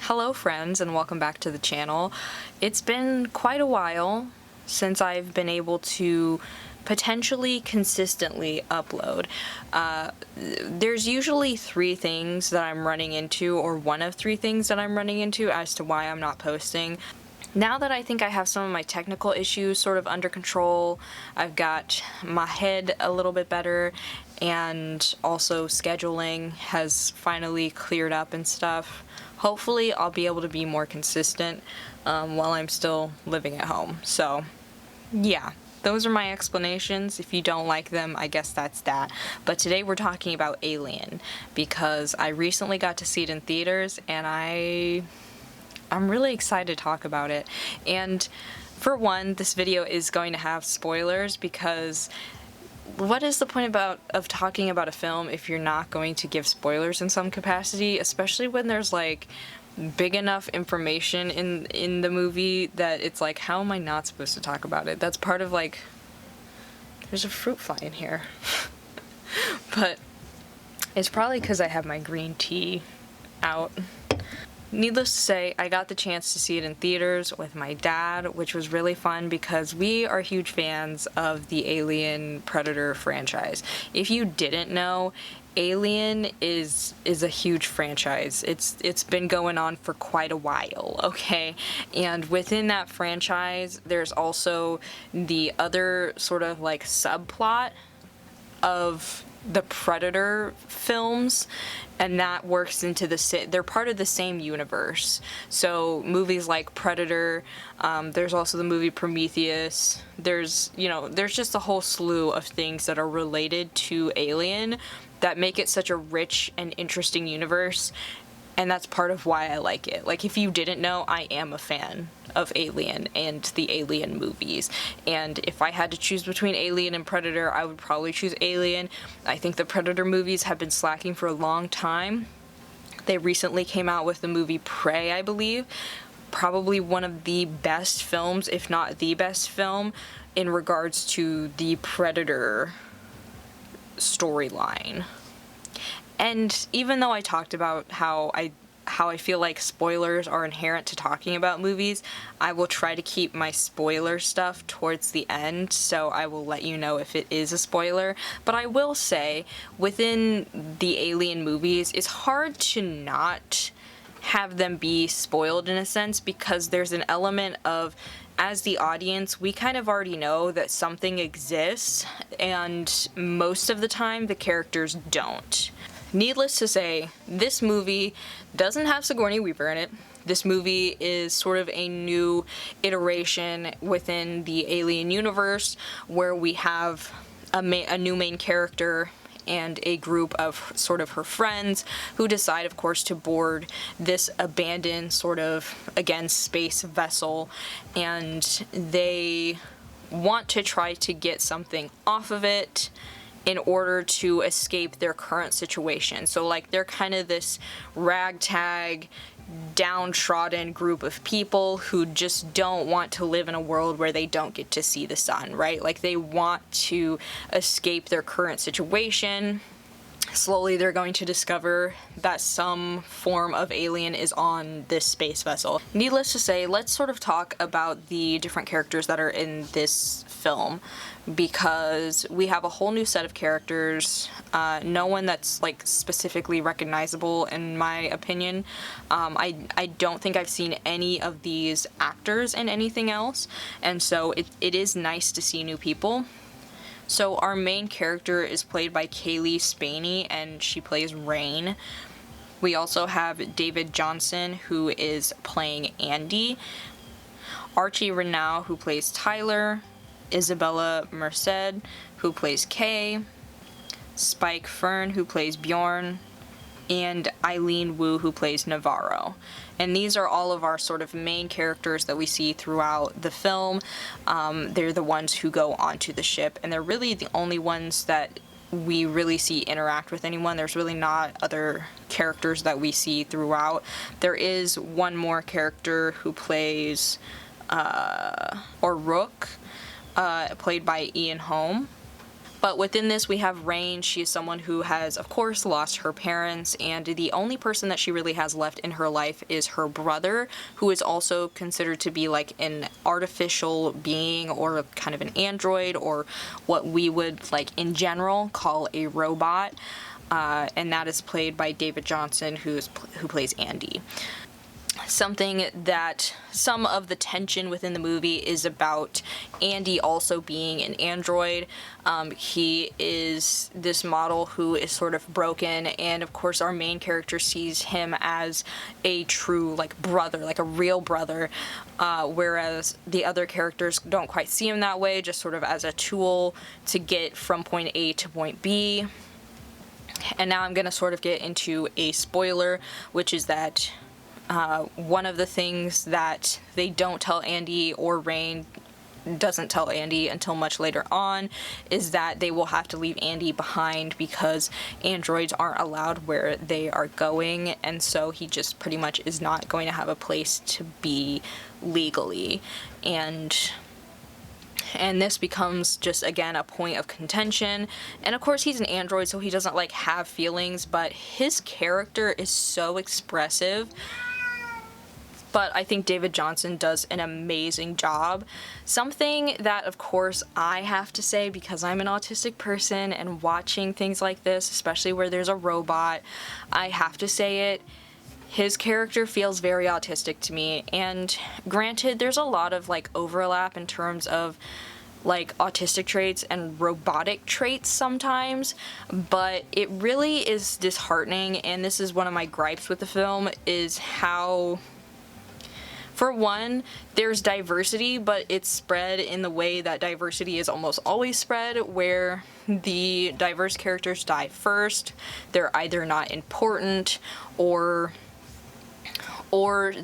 Hello friends and welcome back to the channel. It's been quite a while since I've been able to potentially consistently upload. There's usually three things that I'm running into, or one of three things that I'm running into as to why I'm not posting. Now that I think I have some of my technical issues sort of under control, I've got my head a little bit better, and also scheduling has finally cleared up and stuff. Hopefully I'll be able to be more consistent while I'm still living at home. So yeah, those are my explanations. If you don't like them, I guess that's that. But today we're talking about Alien because I recently got to see it in theaters and I'm really excited to talk about it. And for one, this video is going to have spoilers because what is the point of talking about a film if you're not going to give spoilers in some capacity, especially when there's like big enough information in the movie that it's like, how am I not supposed to talk about it? That's part of like, there's a fruit fly in here. But it's probably because I have my green tea out. Needless to say, I got the chance to see it in theaters with my dad, which was really fun because we are huge fans of the Alien Predator franchise. If you didn't know, Alien is a huge franchise. It's been going on for quite a while, okay? And within that franchise, there's also the other sort of like subplot of the Predator films, and that works into they're part of the same universe. So movies like Predator, there's also the movie Prometheus, there's just a whole slew of things that are related to Alien that make it such a rich and interesting universe, and that's part of why I like it. Like, if you didn't know, I am a fan of Alien and the Alien movies, and if I had to choose between Alien and Predator, I would probably choose Alien. I think the Predator movies have been slacking for a long time. They recently came out with the movie Prey, I believe. Probably one of the best films, if not the best film, in regards to the Predator storyline. And even though I talked about how I feel like spoilers are inherent to talking about movies, I will try to keep my spoiler stuff towards the end, so I will let you know if it is a spoiler. But I will say, within the Alien movies, it's hard to not have them be spoiled in a sense, because there's an element of, as the audience, we kind of already know that something exists, and most of the time the characters don't. Needless to say, this movie doesn't have Sigourney Weaver in it. This movie is sort of a new iteration within the Alien universe, where we have a new main character and a group of sort of her friends who decide, of course, to board this abandoned sort of, again, space vessel, and they want to try to get something off of it in order to escape their current situation. So like, they're kind of this ragtag, downtrodden group of people who just don't want to live in a world where they don't get to see the sun, right? Like, they want to escape their current situation. Slowly they're going to discover that some form of alien is on this space vessel. Needless to say, let's sort of talk about the different characters that are in this film, because we have a whole new set of characters, no one that's like specifically recognizable in my opinion. I don't think I've seen any of these actors in anything else, and so it is nice to see new people. So our main character is played by Kaylee Spaney, and she plays Rain. We also have David Johnson, who is playing Andy, Archie Renau, who plays Tyler, Isabella Merced, who plays Kay, Spike Fern, who plays Bjorn, and Eileen Wu, who plays Navarro. And these are all of our sort of main characters that we see throughout the film. They're the ones who go onto the ship, and they're really the only ones that we really see interact with anyone. There's really not other characters that we see throughout. There is one more character who plays Rook, played by Ian Holm. But within this, we have Rain. She is someone who has, of course, lost her parents, and the only person that she really has left in her life is her brother, who is also considered to be like an artificial being or kind of an android, or what we would, like, in general call a robot. And that is played by David Johnson, who plays Andy. Something that some of the tension within the movie is about Andy also being an android. He is this model who is sort of broken, and of course our main character sees him as a true, like, brother, like a real brother, whereas the other characters don't quite see him that way, just sort of as a tool to get from point A to point B. And now I'm gonna sort of get into a spoiler, which is that one of the things that they don't tell Andy, or Rain doesn't tell Andy until much later on, is that they will have to leave Andy behind because androids aren't allowed where they are going, and so he just pretty much is not going to have a place to be legally. And this becomes just, again, a point of contention. And of course he's an android, so he doesn't, like, have feelings, but his character is so expressive. But I think David Johnson does an amazing job. Something that, of course, I have to say, because I'm an autistic person and watching things like this, especially where there's a robot, I have to say it. His character feels very autistic to me, and granted, there's a lot of, like, overlap in terms of, like, autistic traits and robotic traits sometimes, but it really is disheartening, and this is one of my gripes with the film, is how, for one, there's diversity, but it's spread in the way that diversity is almost always spread, where the diverse characters die first, they're either not important, or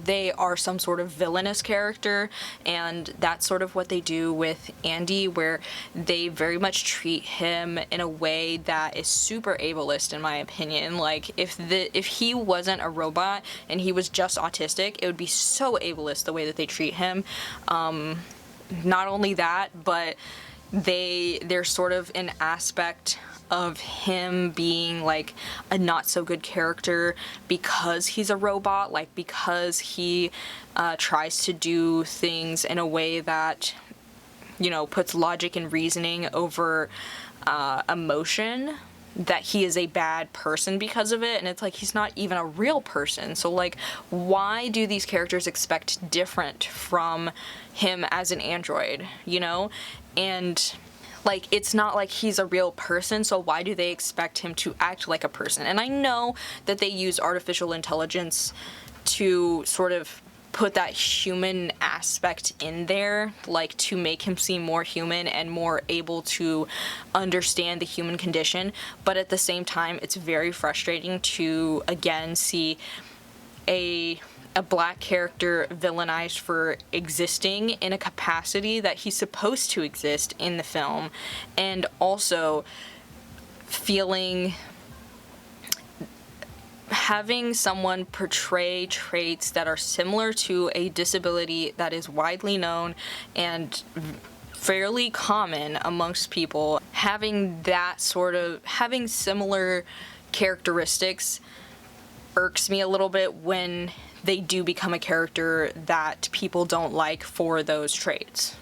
they are some sort of villainous character, and that's sort of what they do with Andy, where they very much treat him in a way that is super ableist, in my opinion. Like, if he wasn't a robot and he was just autistic, it would be so ableist the way that they treat him. Not only that, but there's sort of an aspect of him being, like, a not so good character because he's a robot, like, because he tries to do things in a way that, you know, puts logic and reasoning over emotion, that he is a bad person because of it. And it's like, he's not even a real person. So, like, why do these characters expect different from him as an android, you know? And, like, it's not like he's a real person, so why do they expect him to act like a person? And I know that they use artificial intelligence to sort of put that human aspect in there, like, to make him seem more human and more able to understand the human condition, but at the same time, it's very frustrating to, again, see a black character villainized for existing in a capacity that he's supposed to exist in the film, and also having someone portray traits that are similar to a disability that is widely known and fairly common amongst people, having similar characteristics irks me a little bit when they do become a character that people don't like for those traits.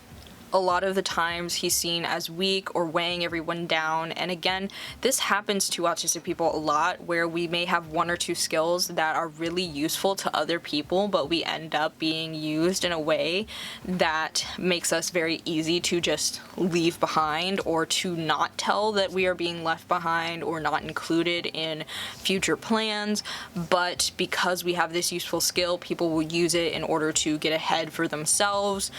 A lot of the times he's seen as weak or weighing everyone down, and again, this happens to autistic people a lot, where we may have one or two skills that are really useful to other people, but we end up being used in a way that makes us very easy to just leave behind, or to not tell that we are being left behind or not included in future plans. But because we have this useful skill, people will use it in order to get ahead for themselves,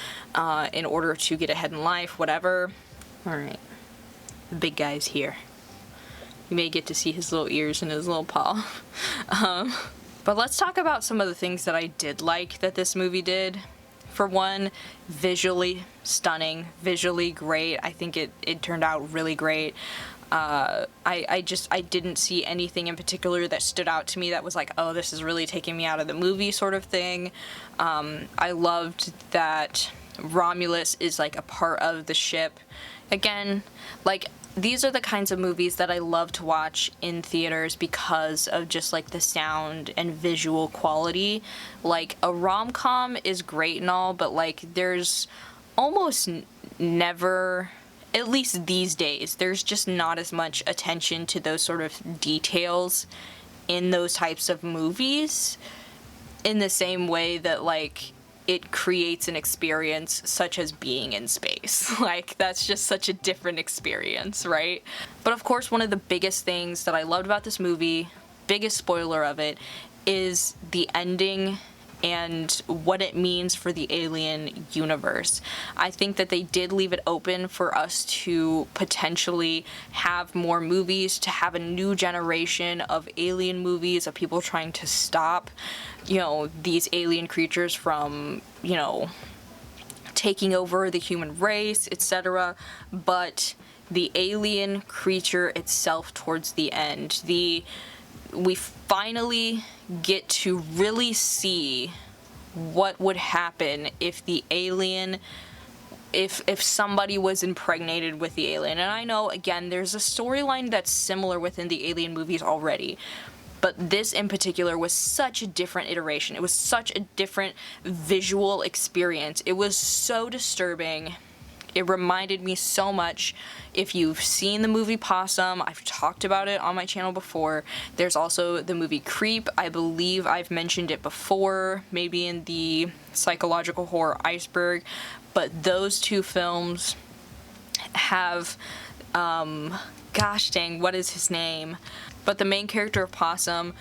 in order to get ahead in life, whatever. Alright, the big guy's here. You may get to see his little ears and his little paw. But let's talk about some of the things that I did like that this movie did. For one, visually stunning, visually great. I think it turned out really great. I didn't see anything in particular that stood out to me that was like, oh, this is really taking me out of the movie sort of thing. I loved that Romulus is, like, a part of the ship. Again, like, these are the kinds of movies that I love to watch in theaters because of just like the sound and visual quality. Like a rom-com is great and all, but like there's almost never, at least these days, there's just not as much attention to those sort of details in those types of movies in the same way that like it creates an experience such as being in space. Like, that's just such a different experience, right? But of course, one of the biggest things that I loved about this movie, biggest spoiler of it, is the ending and what it means for the Alien universe. I think that they did leave it open for us to potentially have more movies, to have a new generation of Alien movies, of people trying to stop, you know, these alien creatures from, you know, taking over the human race, etc. But the alien creature itself towards the end, we finally get to really see what would happen if the alien, if somebody was impregnated with the alien. And I know, again, there's a storyline that's similar within the Alien movies already, but this in particular was such a different iteration. It was such a different visual experience. It was so disturbing. It reminded me so much. If you've seen the movie Possum, I've talked about it on my channel before. There's also the movie Creep. I believe I've mentioned it before, maybe in the psychological horror iceberg. But those two films have, gosh dang, what is his name? But the main character of Possum,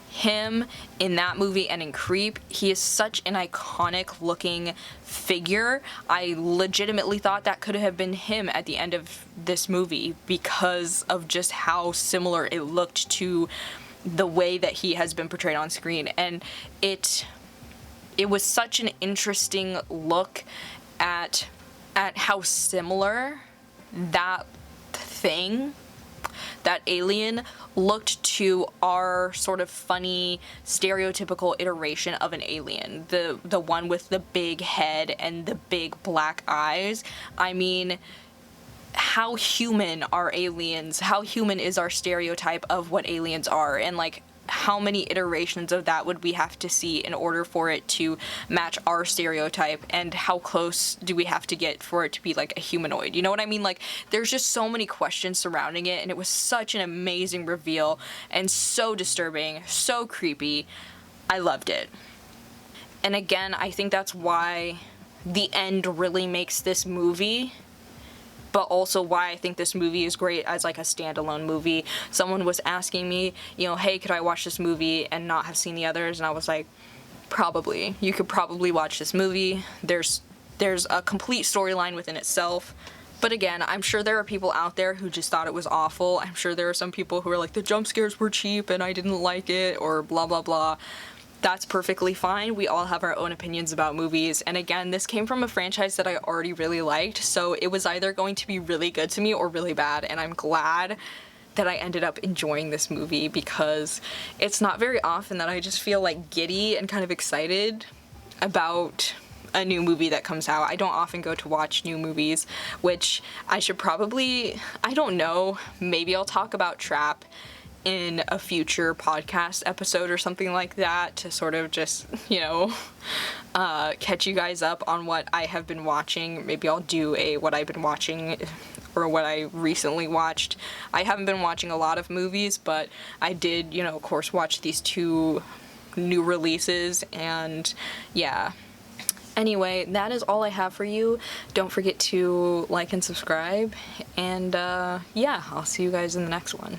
him in that movie and in Creep, he is such an iconic looking figure. I legitimately thought that could have been him at the end of this movie because of just how similar it looked to the way that he has been portrayed on screen. And it was such an interesting look at how similar that thing, that alien, looked to our sort of funny, stereotypical iteration of an alien. The one with the big head and the big black eyes. I mean, how human are aliens? How human is our stereotype of what aliens are? And like, how many iterations of that would we have to see in order for it to match our stereotype, and how close do we have to get for it to be like a humanoid? You know what I mean? Like, there's just so many questions surrounding it, and it was such an amazing reveal and so disturbing, so creepy. I loved it. And again, I think that's why the end really makes this movie, but also why I think this movie is great as like a standalone movie. Someone was asking me, you know, hey, could I watch this movie and not have seen the others? And I was like, probably. You could probably watch this movie. There's a complete storyline within itself. But again, I'm sure there are people out there who just thought it was awful. I'm sure there are some people who are like, the jump scares were cheap and I didn't like it, or blah blah blah. That's perfectly fine. We all have our own opinions about movies. And again, this came from a franchise that I already really liked, so it was either going to be really good to me or really bad, and I'm glad that I ended up enjoying this movie, because it's not very often that I just feel like giddy and kind of excited about a new movie that comes out. I don't often go to watch new movies, which I should probably, I don't know, maybe I'll talk about Trap in a future podcast episode or something like that, to sort of just, you know, catch you guys up on what I have been watching. Maybe I'll do a what I've been watching, or what I recently watched. I haven't been watching a lot of movies, but I did, you know, of course, watch these two new releases, and yeah. Anyway, that is all I have for you. Don't forget to like and subscribe, and yeah, I'll see you guys in the next one.